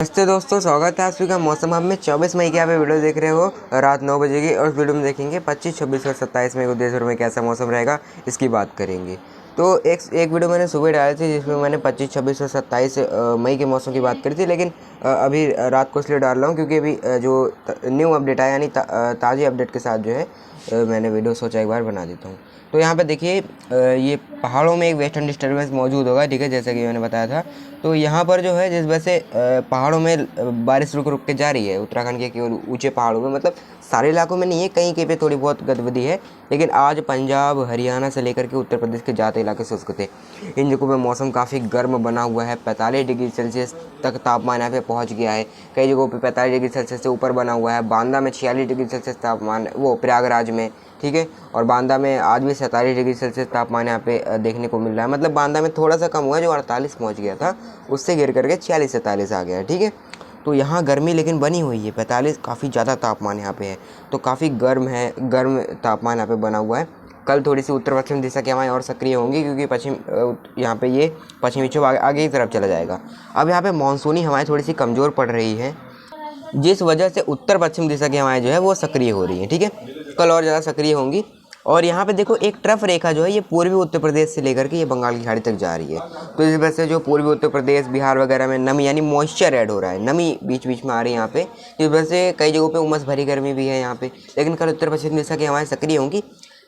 नमस्ते दोस्तों, स्वागत है आप सभी का मौसम हब में। 24 मई की आप वीडियो देख रहे हो रात 9 बजे की, और उस वीडियो में देखेंगे 25, 26 और 27 मई को देश भर में कैसा मौसम रहेगा, इसकी बात करेंगे। तो एक वीडियो मैंने सुबह डाली थी जिसमें मैंने 25, 26 और 27 मई के मौसम की बात करी थी, लेकिन अभी रात को इसलिए डाल रहा हूँ क्योंकि अभी जो न्यू अपडेट आया यानी ताज़ी अपडेट के साथ जो है मैंने वीडियो सोचा एक बार बना देता हूँ। तो यहाँ पे देखिए ये पहाड़ों में एक वेस्टर्न डिस्टर्बेंस मौजूद होगा, ठीक है, जैसा कि मैंने बताया था। तो यहाँ पर जो है जिस वजह से पहाड़ों में बारिश रुक रुक के जा रही है, उत्तराखंड के केवल ऊंचे पहाड़ों में, मतलब सारे इलाकों में नहीं है, कहीं कहीं पे थोड़ी बहुत गतिविधि है। लेकिन आज पंजाब, हरियाणा से लेकर के उत्तर प्रदेश के ज़्यादा इलाके शुष्क थे। इन जगहों पे मौसम काफ़ी गर्म बना हुआ है। 45 डिग्री सेल्सियस तक तापमान यहाँ पे पहुँच गया है। कई जगहों पे 45 डिग्री सेल्सियस से ऊपर बना हुआ है। बांदा में 46 डिग्री सेल्सियस तापमान, वो प्रयागराज में, ठीक है। और बांदा में आज भी 47 डिग्री सेल्सियस तापमान यहाँ पे देखने को मिल रहा है। मतलब बांदा में थोड़ा सा कम हुआ है, जो 48 पहुँच गया था उससे गिर करके 46-47 आ गया है, ठीक है। तो यहाँ गर्मी लेकिन बनी हुई है। 45 काफ़ी ज़्यादा तापमान यहाँ पे है, तो काफ़ी गर्म है, गर्म तापमान यहाँ पे बना हुआ है। कल थोड़ी सी उत्तर पश्चिम दिशा की हवाएं और सक्रिय होंगी, क्योंकि पश्चिम यहाँ पे ये पश्चिमी विक्षोभ आगे की तरफ चला जाएगा। अब यहाँ पे मानसूनी हवाएं थोड़ी सी कमज़ोर पड़ रही है, जिस वजह से उत्तर पश्चिम दिशा की हवाएं जो है वो सक्रिय हो रही हैं, ठीक है। कल और ज़्यादा सक्रिय होंगी। और यहाँ पे देखो एक ट्रफ रेखा जो है ये पूर्वी उत्तर प्रदेश से लेकर के ये बंगाल की खाड़ी तक जा रही है। तो इस वजह से जो पूर्वी उत्तर प्रदेश, बिहार वगैरह में नमी यानी मॉइस्चर ऐड हो रहा है, नमी बीच बीच में आ रही है यहाँ पे। इस वजह से कई जगहों पे उमस भरी गर्मी भी है यहाँ पे। लेकिन कल उत्तर पश्चिम दिशा की हवाएं सक्रिय होंगी।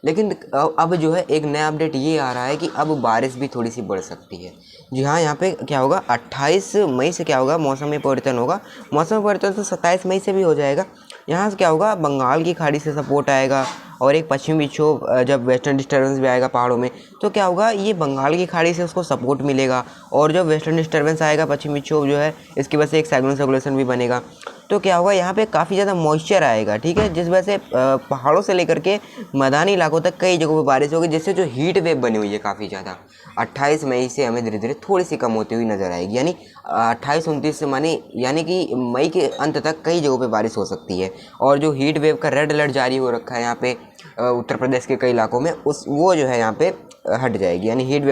लेकिन अब जो है एक नया अपडेट ये आ रहा है कि अब बारिश भी थोड़ी सी बढ़ सकती है। जी हाँ, यहाँ पे क्या होगा, 28 मई से क्या होगा, मौसम में परिवर्तन होगा। मौसम में परिवर्तन तो 27 मई से भी हो जाएगा। यहाँ से क्या होगा, बंगाल की खाड़ी से सपोर्ट आएगा, और एक पश्चिमी विक्षोभ जब वेस्टर्न डिस्टर्बेंस भी आएगा पहाड़ों में, तो क्या होगा, ये बंगाल की खाड़ी से उसको सपोर्ट मिलेगा। और जब वेस्टर्न डिस्टर्बेंस आएगा, पश्चिमी विक्षोभ जो है, इसकी वजह से एक साइक्लोन सर्कुलेशन भी बनेगा। तो क्या होगा, यहाँ पे काफ़ी ज़्यादा मॉइस्चर आएगा, ठीक है, जिस वजह से पहाड़ों से लेकर के मैदानी इलाकों तक कई जगहों पर बारिश होगी, जिससे जो हीट वेव बनी हुई है काफ़ी ज़्यादा 28 मई से हमें धीरे धीरे थोड़ी सी कम होती हुई नजर आएगी। यानी 28-29 से यानी कि मई के अंत तक कई जगहों पे बारिश हो सकती है। और जो हीट वेव का रेड अलर्ट जारी हो रखा है यहाँ पे उत्तर प्रदेश के कई इलाकों में, वो जो है यहाँ पे हट जाएगी। यानी हीट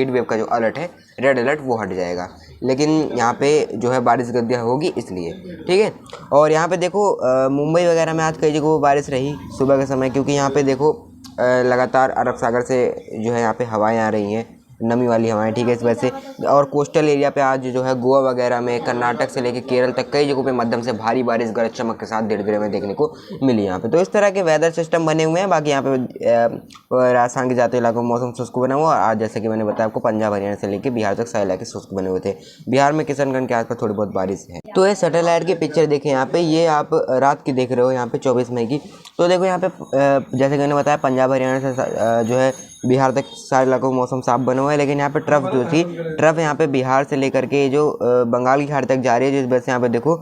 वेव का जो अलर्ट है, रेड अलर्ट, वो हट जाएगा। लेकिन यहाँ पे जो है बारिश गतिविधियाँ होगी इसलिए, ठीक है। और यहाँ पे देखो मुंबई वगैरह में आज कई जगहों पर बारिश रही सुबह के समय, क्योंकि यहाँ पे देखो लगातार अरब सागर से जो है यहाँ पे हवाएं आ रही हैं, नमी वाली हवाएं, ठीक है। इस वजह से और कोस्टल एरिया पे आज जो है गोवा वगैरह में, कर्नाटक से लेकर केरल तक कई जगहों पे मध्यम से भारी बारिश गरज चमक के साथ धीरे धीरे में देखने को मिली यहाँ पे। तो इस तरह के वेदर सिस्टम बने हुए हैं। बाकी यहाँ पे राजस्थान के ज़्यादा इलाकों में मौसम शुष्क बना हुआ। आज जैसे कि मैंने बताया आपको, पंजाब हरियाणा से लेकर बिहार तक सारे इलाके शुष्क बने हुए थे। बिहार में किशनगंज के आसपास थोड़ी बहुत बारिश है। तो ये सैटेलाइट की पिक्चर देखें यहाँ पे, ये आप रात की देख रहे हो यहाँ पे 24 मई की। तो देखो यहाँ पे जैसे कि मैंने बताया, पंजाब हरियाणा से जो है बिहार तक सारे इलाकों में मौसम साफ बना हुआ है। लेकिन यहाँ पे ट्रफ यहाँ पे बिहार से लेकर के जो बंगाल की खाड़ी तक जा रही है, जिस वजह से यहाँ पे देखो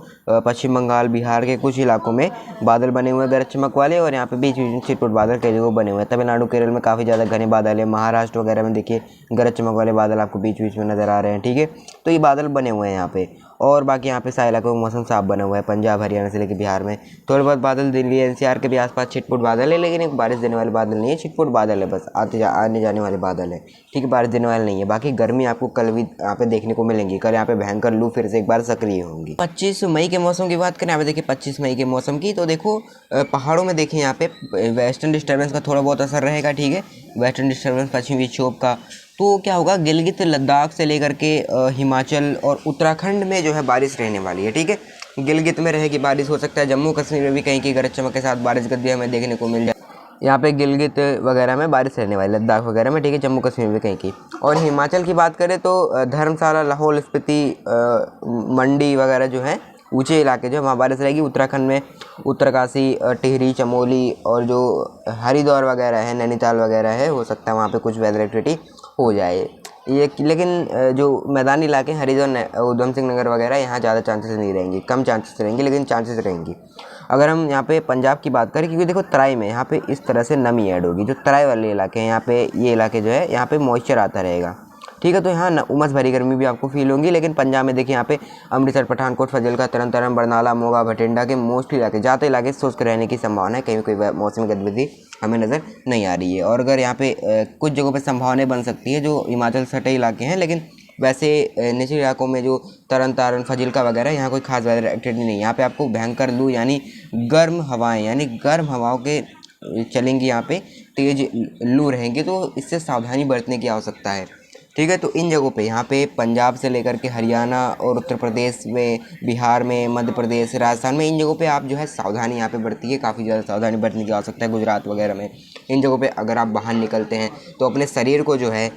पश्चिम बंगाल, बिहार के कुछ इलाकों में बादल बने हुए हैं गरज चमक वाले, और यहाँ पे बीच बीच में छिटपुट बादल कई जगह बने हुए हैं। तमिलनाडु, केरल में काफ़ी ज़्यादा घने बादल है। महाराष्ट्र वगैरह में देखिए गरज चमक वाले बादल आपको बीच बीच में नज़र आ रहे हैं, ठीक है। तो ये बादल बने हुए हैं यहाँ पे। और बाकी यहाँ पे सारे इलाकों में मौसम साफ बना हुआ है। पंजाब हरियाणा से लेकर बिहार में थोड़े बहुत बादल, दिल्ली एनसीआर के भी आसपास छिटपुट बादल है, लेकिन एक बारिश देने वाले बादल नहीं है, छिटपुट बादल है, बस आने जाने वाले बादल है, ठीक है, बारिश देने वाले नहीं है। बाकी गर्मी आपको कल भी यहाँ पे देखने को मिलेंगी। कल यहाँ पे भयंकर लू फिर से एक बार सक्रिय होंगी। 25 मई के मौसम की बात करें, यहाँ पे देखिए 25 मई के मौसम की, तो देखो पहाड़ों में देखिए यहाँ पे वेस्टर्न डिस्टर्बेंस का थोड़ा बहुत असर रहेगा, ठीक है, वेस्टर्न डिस्टर्बेंस, पश्चिमी विक्षोभ का। तो क्या होगा, गिलगित लद्दाख से लेकर के हिमाचल और उत्तराखंड में जो है बारिश रहने वाली है, ठीक है। गिलगित में रहेगी बारिश, हो सकता है जम्मू कश्मीर में भी कहीं की गरज चमक के साथ बारिश गद्दियाँ हमें देखने को मिल जाए। यहाँ पे गिलगित वगैरह में बारिश रहने वाली, लद्दाख वगैरह में, ठीक है, जम्मू कश्मीर में कहीं की। और हिमाचल की बात करें तो धर्मशाला, लाहौल स्पीति, मंडी वगैरह जो है ऊंचे इलाके जो वहाँ बारिश रहेगी। उत्तराखंड में उत्तरकाशी, टिहरी, चमोली और जो हरिद्वार वगैरह है, नैनीताल वगैरह है, हो सकता है वहाँ पे कुछ वेदर एक्टिविटी हो जाए ये। लेकिन जो मैदानी इलाके हरिद्वार, उधम सिंह नगर वगैरह, यहाँ ज़्यादा चांसेस नहीं रहेंगी, कम चांसेस रहेंगी, लेकिन चांसेस रहेंगी। अगर हम यहाँ पे पंजाब की बात करें, क्योंकि देखो तराई में यहाँ पे इस तरह से नमी ऐड होगी, जो तराई वाले इलाके हैं यहाँ पे, ये इलाके जो है यहाँ पे मॉइस्चर आता रहेगा, ठीक है। तो यहाँ उमस भरी गर्मी भी आपको फील होगी। लेकिन पंजाब में देखिए यहाँ पे अमृतसर, पठानकोट, फजिल्का, तरन तारण, बरनाला, मोगा, भटिंडा के मोस्टली इलाके, ज़्यादा इलाके शुष्क रहने की संभावना है। कहीं कोई मौसमी गतिविधि हमें नज़र नहीं आ रही है। और अगर यहाँ पे कुछ जगहों पे संभावनाएं बन सकती है जो हिमाचल सटे इलाके हैं, लेकिन वैसे निचले इलाकों में जो तरन तारण फजिल्का वगैरह, यहाँ कोई खास वेदर एक्टिविटी नहीं है। यहाँ पे आपको भयंकर लू यानी गर्म हवाएं यानी गर्म हवाओं के चलेंगी, यहाँ पे तेज लू रहेंगे, तो इससे सावधानी बरतने की आवश्यकता है। ठीक है, तो इन जगहों पे यहाँ पे पंजाब से लेकर के हरियाणा और उत्तर प्रदेश में, बिहार में, मध्य प्रदेश, राजस्थान में, इन जगहों पे आप जो है सावधानी यहाँ पे बरतिए, काफ़ी ज़्यादा सावधानी बरतने की आवश्यकता है। गुजरात वगैरह में इन जगहों पे अगर आप बाहर निकलते हैं तो अपने शरीर को जो है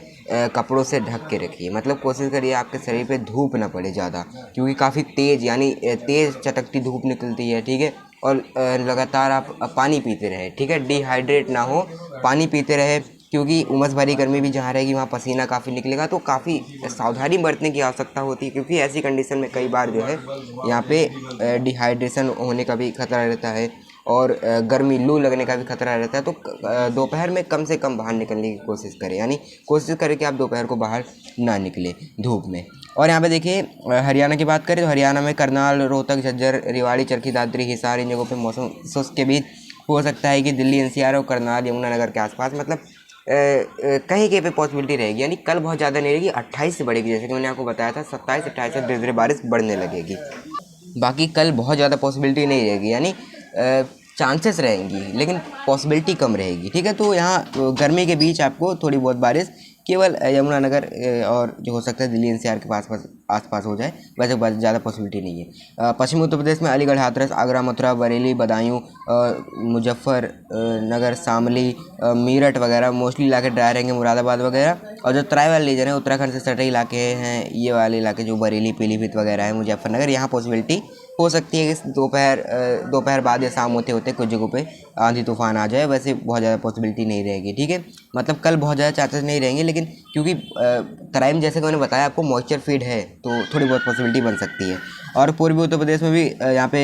कपड़ों से ढक के रखिए। मतलब कोशिश करिए आपके शरीर पे धूप ना पड़े ज़्यादा, क्योंकि काफ़ी तेज़ यानी तेज़ चटकती धूप निकलती है। ठीक है, और लगातार आप पानी पीते रहे। ठीक है, डिहाइड्रेट ना हो, पानी पीते रहे, क्योंकि उमस भरी गर्मी भी जहाँ रहेगी वहाँ पसीना काफ़ी निकलेगा, तो काफ़ी सावधानी बरतने की आवश्यकता होती है, क्योंकि ऐसी कंडीशन में कई बार जो है यहाँ पे डिहाइड्रेशन होने का भी खतरा रहता है और गर्मी लू लगने का भी खतरा रहता है। तो दोपहर में कम से कम बाहर निकलने की कोशिश करें, यानी कोशिश करें कि आप दोपहर को बाहर ना निकलें धूप में। और यहाँ पे देखिए हरियाणा की बात करें तो हरियाणा में करनाल, रोहतक, झज्जर, रेवाड़ी, चरखी दादरी, हिसार, इन जगहों पे मौसम शुष्क के बीच हो सकता है कि दिल्ली एनसीआर और करनाल, यमुनानगर के आसपास, मतलब कहीं कहीं पे पॉसिबिलिटी रहेगी। यानी कल बहुत ज़्यादा नहीं रहेगी, 28 से बढ़ेगी, जैसे कि मैंने आपको बताया था 27-28 से धीरे धीरे बारिश बढ़ने लगेगी। बाकी कल बहुत ज़्यादा पॉसिबिलिटी नहीं रहेगी, यानी चांसेस रहेंगी लेकिन पॉसिबिलिटी कम रहेगी। ठीक है, तो यहाँ गर्मी के बीच आपको थोड़ी बहुत बारिश केवल यमुनानगर और जो हो सकता है दिल्ली एनसीआर के आसपास हो जाए, वैसे ज़्यादा पॉसिबिलिटी नहीं है। पश्चिमी उत्तर प्रदेश में अलीगढ़, हाथरस, आगरा, मथुरा, बरेली, बदायूं, मुजफ्फर नगर, शामली, मेरठ वगैरह मोस्टली इलाके ड्राई रहेंगे, मुरादाबाद वगैरह। और जो ट्राइबल रीजन है उत्तराखंड से सटे इलाके हैं, ये वाले इलाके जो बरेली, पीलीभीत वगैरह है, मुजफ्फरनगर, यहाँ पॉसिबिलिटी हो सकती है कि दोपहर बाद या शाम होते होते कुछ जगहों पे आंधी तूफान आ जाए। वैसे बहुत ज़्यादा पॉसिबिलिटी नहीं रहेगी। ठीक है, मतलब कल बहुत ज़्यादा चांसेस नहीं रहेंगे, लेकिन क्योंकि तराई में जैसे कि मैंने बताया आपको मॉइस्चर फीड है, तो थोड़ी बहुत पॉसिबिलिटी बन सकती है। और पूर्वी उत्तर प्रदेश में भी यहाँ पे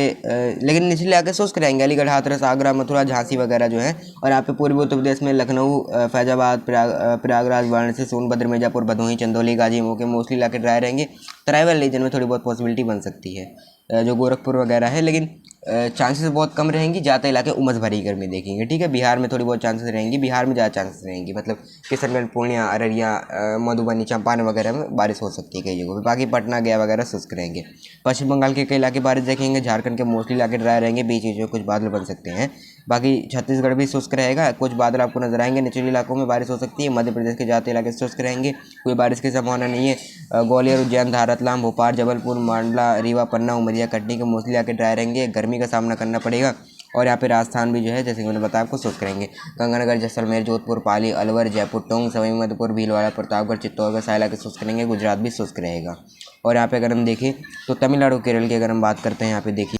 लेकिन निचले इलाके शुष्क रहेंगे, अलीगढ़, हाथरस, आगरा, मथुरा, झांसी वगैरह जो है। और यहाँ पे पूर्वी उत्तर प्रदेश में लखनऊ, फैजाबाद, प्रयागराज, वाराणसी, सोनभद्र, मिर्जापुर, भदोही, चंदौली, गाजीपुर के मोस्टली इलाके ड्राई रहेंगे। ट्राइबल रीजन में थोड़ी बहुत पॉसिबिलिटी बन सकती है, जो गोरखपुर वगैरह है, लेकिन चांसेस बहुत कम रहेंगी। ज़्यादा इलाके उमस भरी गर्मी देखेंगे। ठीक है, बिहार में थोड़ी बहुत चांसेस रहेंगी, बिहार में ज़्यादा चांसेस रहेंगी, मतलब किशनगंज, पूर्णिया, अररिया, मधुबनी, चंपारण वगैरह में बारिश हो सकती है कई जगहों पर। बाकी पटना, गया वगैरह शुष्क रहेंगे। पश्चिम बंगाल के कई इलाके बारिश देखेंगे। झारखंड के मोस्टली इलाके ड्राई रहेंगे, बीच बीच में कुछ बादल बन सकते हैं। बाकी छत्तीसगढ़ भी शुष्क रहेगा, कुछ बादल आपको नजर आएंगे, निचले इलाकों में बारिश हो सकती है। मध्य प्रदेश के ज़्यादा इलाके शुष्क रहेंगे, कोई बारिश की संभावना नहीं है। ग्वालियर, उज्जैन, धार, रतलाम, भोपाल, जबलपुर, मंडला, रीवा, पन्ना, उमरिया, कटनी के मोस्टली इलाके ड्राई रहेंगे, गर्मी का सामना करना पड़ेगा। और यहाँ पे राजस्थान भी जो है जैसे कि मैंने बताया आपको शुष्क रहेंगे। गंगानगर, जैसलमेर, जोधपुर, पाली, अलवर, जयपुर, टोंक, सवाई माधोपुर, भीलवाड़ा, प्रतापगढ़, चित्तौड़गढ़ सारे इलाके शुष्क रहेंगे। गुजरात भी शुष्क रहेगा। और यहाँ पे अगर हम देखें तो तमिलनाडु, केरल की अगर हम बात करते हैं, यहाँ पे देखिए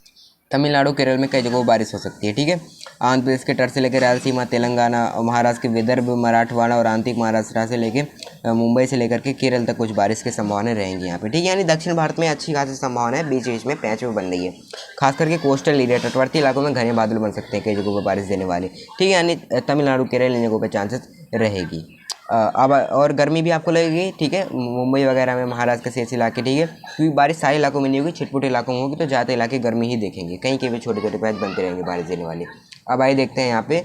तमिलनाडु, केरल में कई जगहों बारिश हो सकती है। ठीक है, आंध्र प्रदेश के तट से लेकर रायलसीमा, तेलंगाना, महाराष्ट्र के विदर्भ, मराठवाड़ा और आंतरिक महाराष्ट्र से लेकर मुंबई से लेकर के केरल तक कुछ बारिश की संभावना रहेंगी यहाँ पे। ठीक है, यानी दक्षिण भारत में अच्छी खासी संभावना है, बीच बीच में पैच में बन रही है। खास करके कोस्टल एरिया, तटवर्ती इलाकों में घने बादल बन सकते हैं कई जगहों पर बारिश देने वाले। ठीक है, यानी तमिलनाडु, केरल इन जगहों पर चांसेस रहेगी। अब और गर्मी भी आपको लगेगी। ठीक है, मुंबई वगैरह में, महाराष्ट्र के शेष इलाके। ठीक है, क्योंकि बारिश सारे इलाकों में नहीं होगी, छिटपुट इलाकों में होगी, तो ज़्यादा इलाके गर्मी ही देखेंगे, कहीं के भी छोटे छोटे पैच बनते रहेंगे बारिश देने वाले। अब आइए देखते हैं यहाँ पे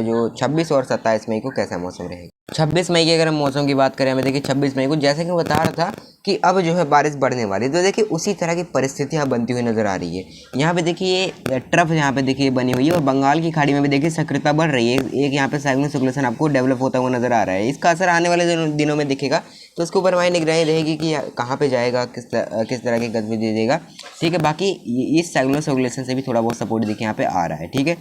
जो 26 और 27 मई को कैसा मौसम रहेगा। 26 मई की अगर हम मौसम की बात करें, हमें देखिए 26 मई को जैसे कि मैं बता रहा था कि अब जो है बारिश बढ़ने वाली है, तो देखिए उसी तरह की परिस्थितियाँ बनती हुई नजर आ रही है। यहाँ पे देखिए ट्रफ यहाँ पे देखिए बनी हुई है, और बंगाल की खाड़ी में भी देखिए सक्रियता बढ़ रही है। एक यहाँ पे साइक्लोनिक सर्कुलेशन आपको डेवलप होता हुआ नजर आ रहा है। इसका असर आने वाले दिनों में दिखेगा, तो उसके ऊपर हमारी निगरानी रहेगी कि कहाँ पे जाएगा, किस तरह की गतिविधि देगा। ठीक है, बाकी इस साइक्लोनिक सर्कुलेशन से भी थोड़ा बहुत सपोर्ट देखिए यहाँ पे आ रहा है। ठीक है,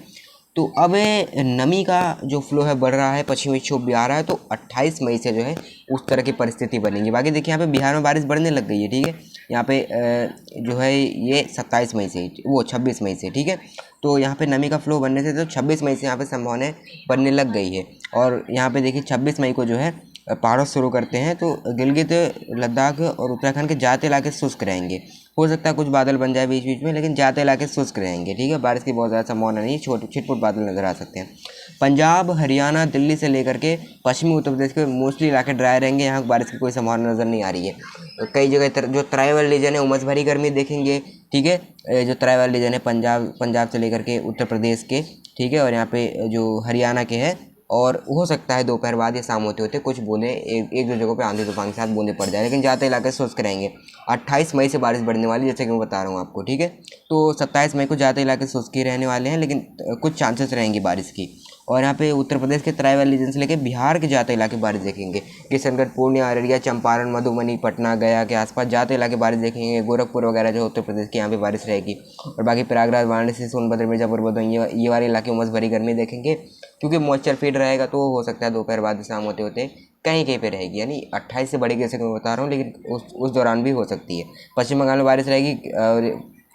तो अब नमी का जो फ्लो है बढ़ रहा है, पश्चिमी विक्षोभ भी आ रहा है, तो 28 मई से जो है उस तरह की परिस्थिति बनेगी। बाकी देखिए यहाँ पे बिहार में बारिश बढ़ने लग गई है। ठीक है, यहाँ पे जो है ये 27 मई से, वो 26 मई से। ठीक है, तो यहाँ पे नमी का फ्लो बनने से तो 26 मई से यहाँ पे संभावना बनने लग गई है। और यहाँ पे देखिए 26 मई को जो है पहाड़ों शुरू करते हैं, तो गिलगित, लद्दाख और उत्तराखंड के ज़्यादा इलाके शुष्क रहेंगे। हो सकता है कुछ बादल बन जाए बीच बीच में, लेकिन ज़्यादा इलाके शुष्क रहेंगे। ठीक है, बारिश की बहुत ज़्यादा संभावना नहीं, छोटे छिटपुट बादल नजर आ सकते हैं। पंजाब, हरियाणा, दिल्ली से लेकर के पश्चिमी उत्तर प्रदेश के मोस्टली इलाके ड्राई रहेंगे, यहाँ बारिश की कोई संभावना नज़र नहीं आ रही है। कई जगह जो ट्राइबल रीजन है उमस भरी गर्मी देखेंगे। ठीक है, जो ट्राइबल रीजन है पंजाब से लेकर के उत्तर प्रदेश के, ठीक है, और यहाँ पे जो हरियाणा के है और हो सकता है दोपहर बाद या शाम होते होते कुछ बूंदे एक दो जगहों पे आंधी तूफान के साथ बूंदे पड़ जाए, लेकिन ज़्यादातर इलाके शुष्क रहेंगे। 28 मई से बारिश बढ़ने वाली, जैसे कि मैं बता रहा हूँ आपको, ठीक है। तो 27 मई को ज़्यादातर इलाके शुष्क ही रहने वाले हैं, लेकिन कुछ चांसेस रहेंगी बारिश की। और यहाँ पे उत्तर प्रदेश के तराई वाले रीजन से लेकर बिहार के ज़्यादा इलाके बारिश देखेंगे। किशनगढ़, पूर्णिया, अररिया, चंपारण, मधुबनी, पटना, गया के आसपास ज़्यादा इलाके बारिश देखेंगे। गोरखपुर वगैरह जो उत्तर प्रदेश के यहाँ पे बारिश रहेगी। और बाकी प्रयागराज, वाराणसी, सोनभद्र, मिर्जापुर, भदोही ये वाले इलाके उमस भरी गर्मी देखेंगे, क्योंकि मॉइस्चर फीड रहेगा। तो हो सकता है दोपहर बाद शाम होते होते कहीं कहीं पे रहेगी, यानी 28 से बढ़ेगी जैसे कि मैं बता रहा हूँ, लेकिन उस दौरान भी हो सकती है। पश्चिम बंगाल में बारिश रहेगी और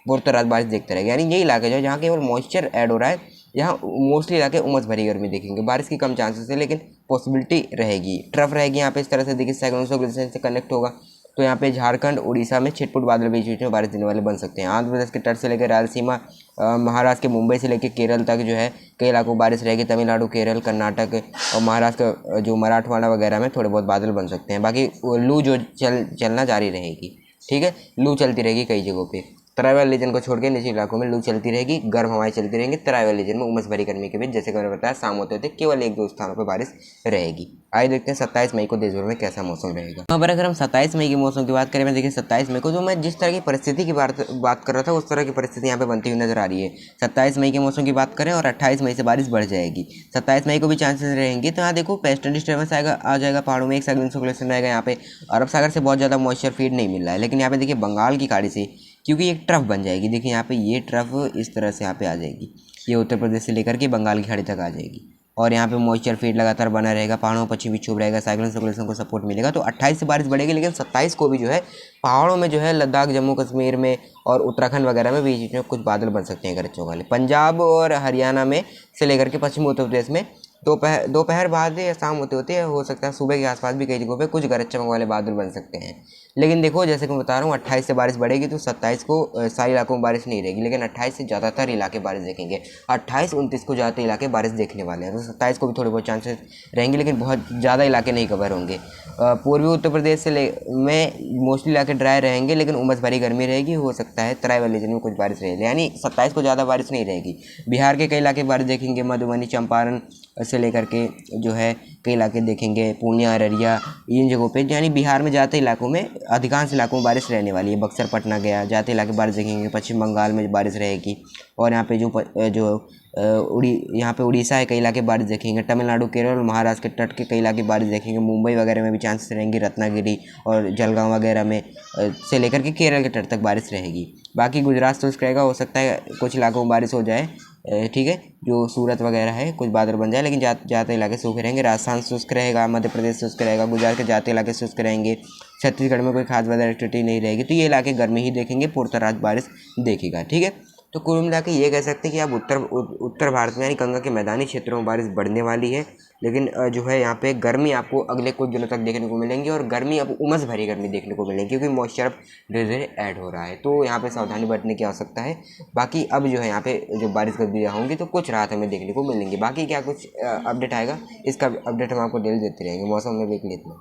पूर्व रात बारिश देखते रहेगी। यानी ये इलाके जो है जहाँ केवल मॉइस्चर ऐड हो रहा है, यहाँ मोस्टली इलाके उमस भरी गर्मी देखेंगे। बारिश की कम चांसेस है, लेकिन पॉसिबिलिटी रहेगी। ट्रफ रहेगी यहाँ पे इस तरह से, देखिए साइक्लोन से कनेक्ट होगा, तो यहाँ पे झारखंड, उड़ीसा में छिटपुट बादल बीच बीच में बारिश देने वाले बन सकते हैं। आंध्र प्रदेश के तट से लेकर रायलसीमा, महाराष्ट्र के मुंबई से लेकर केरल तक जो है कई इलाकों में बारिश रहेगी। तमिलनाडु, केरल, कर्नाटक और महाराष्ट्र का जो मराठवाड़ा वगैरह में थोड़े बहुत बादल बन सकते हैं। बाकी लू जो चलना जारी रहेगी, ठीक है, लू चलती रहेगी कई जगहों पे। तराई वाले रीजन को छोड़ के निचले इलाकों में लू चलती रहेगी, गर्म हवाएं चलती रहेंगी। तराई वाले रीजन में उमस भरी गर्मी के बीच, जैसे कि मैंने बताया, शाम होते होते केवल एक दो स्थानों पर बारिश रहेगी। आइए देखते हैं 27 मई को देश भर में कैसा मौसम रहेगा। यहाँ पर अगर हम 27 मई के मौसम की बात करें, मैं देखिए 27 मई को जो मैं जिस तरह की परिस्थिति की बात कर रहा था, उस तरह की परिस्थिति यहाँ पे बनती हुई नजर आ रही है। 27 मई के मौसम की बात करें और 28 मई से बारिश बढ़ जाएगी। 27 मई को भी चांसेस रहेंगे। तो यहाँ देखो वेस्टर्न डिस्टर्बेंस आ जाएगा पहाड़ों में, एक साइक्लोनिक सर्कुलेशन रहेगा। यहाँ पे अरब सागर से बहुत ज़्यादा मॉइस्चर फीड नहीं मिल रहा है, लेकिन यहाँ पे देखिए बंगाल की खाड़ी से, क्योंकि एक ट्रफ बन जाएगी। देखिए यहाँ पे ये ट्रफ इस तरह से यहाँ पे आ जाएगी, ये उत्तर प्रदेश से लेकर के बंगाल की खाड़ी तक आ जाएगी। और यहाँ पे मॉइस्चर फीड लगातार बना रहेगा, पहाड़ों में पश्चिमी विक्षोभ रहेगा, साइक्लोन सर्कुलेशन को सपोर्ट मिलेगा। तो 28 से बारिश बढ़ेगी, लेकिन 27 को भी जो है पहाड़ों में जो है लद्दाख, जम्मू कश्मीर में और उत्तराखंड वगैरह में बीच में कुछ बादल बन सकते हैं गरज वाले। पंजाब और हरियाणा में से लेकर के पश्चिमी उत्तर प्रदेश में दोपहर बाद या शाम होते होते हो सकता है सुबह के आसपास भी कई जगहों पे कुछ गरज चमक वाले बादल बन सकते हैं। लेकिन देखो जैसे कि मैं बता रहा हूँ 28 से बारिश बढ़ेगी, तो 27 को सारे इलाकों में बारिश नहीं रहेगी, लेकिन 28 से ज़्यादातर इलाके बारिश देखेंगे। 28-29 को ज़्यादातर इलाके बारिश देखने वाले हैं। तो 27 को भी थोड़े बहुत चांसेस रहेंगे, लेकिन बहुत ज़्यादा इलाके नहीं कवर होंगे। पूर्वी उत्तर प्रदेश में मोस्टली इलाके ड्राई रहेंगे, लेकिन उमस भरी गर्मी रहेगी। हो सकता है तराई वाले रीजन में कुछ बारिश रहेगी, यानी 27 को ज़्यादा बारिश नहीं रहेगी। बिहार के कई इलाके बारिश देखेंगे, मधुबनी, चंपारण से लेकर के जो है कई इलाके देखेंगे, पूर्णिया, अररिया, इन जगहों पे, यानी बिहार में ज़्यादातर इलाकों में, अधिकांश इलाकों में बारिश रहने वाली है। बक्सर, पटना, गया ज़्यादातर इलाके बारिश देखेंगे। पश्चिम बंगाल में बारिश रहेगी। और यहाँ पे यहाँ पे उड़ीसा है, कई इलाके बारिश देखेंगे। तमिलनाडु, केरल और महाराष्ट्र के तट के कई इलाके बारिश देखेंगे। मुंबई वगैरह में भी चांसेस रहेंगे, रत्नागिरी और जलगांव वगैरह में से लेकर के केरल के तट तक बारिश रहेगी। बाकी गुजरात शुष्क रहेगा, हो सकता है कुछ इलाकों में बारिश हो जाए, ठीक है, जो सूरत वगैरह है कुछ बादल बन जाए, लेकिन ज़्यादा इलाके सूखे रहेंगे। राजस्थान शुष्क रहेगा, मध्य प्रदेश शुष्क रहेगा, गुजरात के ज़्यादा इलाके शुष्क रहेंगे। छत्तीसगढ़ में कोई खास वेदर एक्टिविटी नहीं रहेगी, तो ये इलाके गर्मी ही देखेंगे, पूर्णतः बारिश देखेगा, ठीक है। तो कुल मिला के ये कह सकते हैं कि अब उत्तर भारत में यानी गंगा के मैदानी क्षेत्रों में बारिश बढ़ने वाली है, लेकिन जो है यहाँ पे गर्मी आपको अगले कुछ दिनों तक देखने को मिलेंगी, और गर्मी अब उमस भरी गर्मी देखने को मिलेगी, क्योंकि मॉइस्चर धीरे धीरे ऐड हो रहा है। तो यहाँ पे सावधानी बरतने की आवश्यकता है। बाकी अब जो है यहाँ पे जो बारिश गतिविधियाँ होंगी तो कुछ राहत हमें देखने को मिलेंगी। बाकी क्या कुछ अपडेट आएगा, इसका अपडेट हम आपको डेली देते रहेंगे। मौसम में देख लेते हैं।